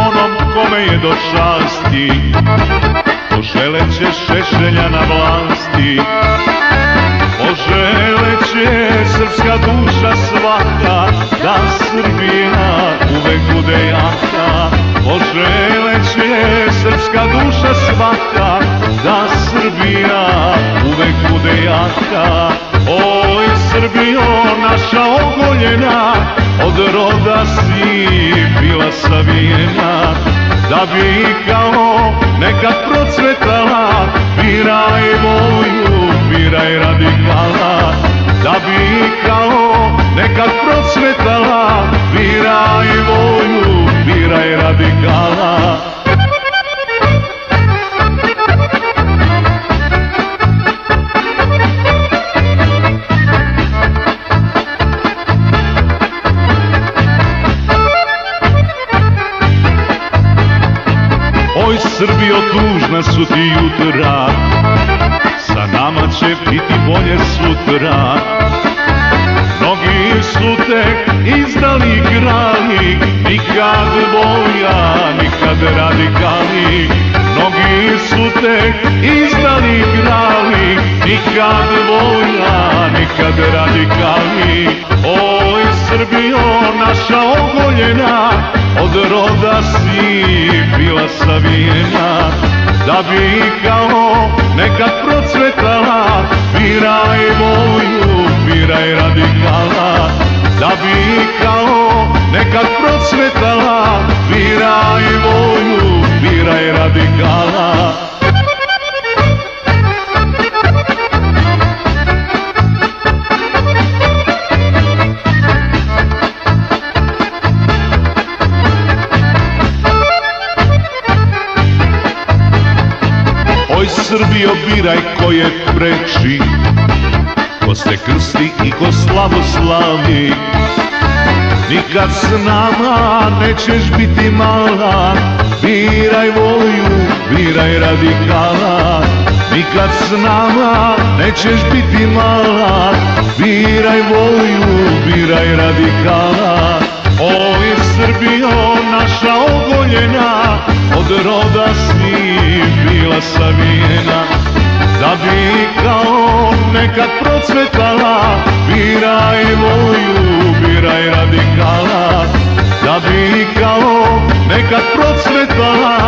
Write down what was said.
onom kome je do časti, poželeće Šešelja na vlasti. Poželeće srpska duša svaka, da Srbija uvek bude jaka. Poželeće srpska duša svaka, da Srbija uvek bude jaka. Oj Srbijo naša ogoljena, od roda si bila savijena. Da bi kao nekad procvetala, biraj Voju, biraj radikala. Da bi kao nekad procvetala, biraj Voju, biraj radikala. Oj Srbijo, tužna su ti jutra, sa nama će biti bolje sutra. Mnogi su tek izdali i krali, nikad Voja, nikad radikali. Mnogi su tek izdali i krali, nikad Voja, nikad radikali. Oj Srbijo naša ogoljena, od roda si bila savijena. Da bi kao nekad procvetala, biraj Voju, biraj radikala. Da bi kao nekad procvetala, biraj Voju, biraj radikala. Oj Srbijo, biraj ko je preči, ko se krsti i ko slavoslavi. Nikad s nama nećeš biti mala, biraj Voju, biraj radikala. Nikad s nama nećeš biti mala, biraj Voju, biraj radikala. Oj Srbijo naša ogoljena, od roda si bila savijena. Da bi kao nekad procvetala, biraj Voju, biraj radikala. Da bi kao nekad procvetala,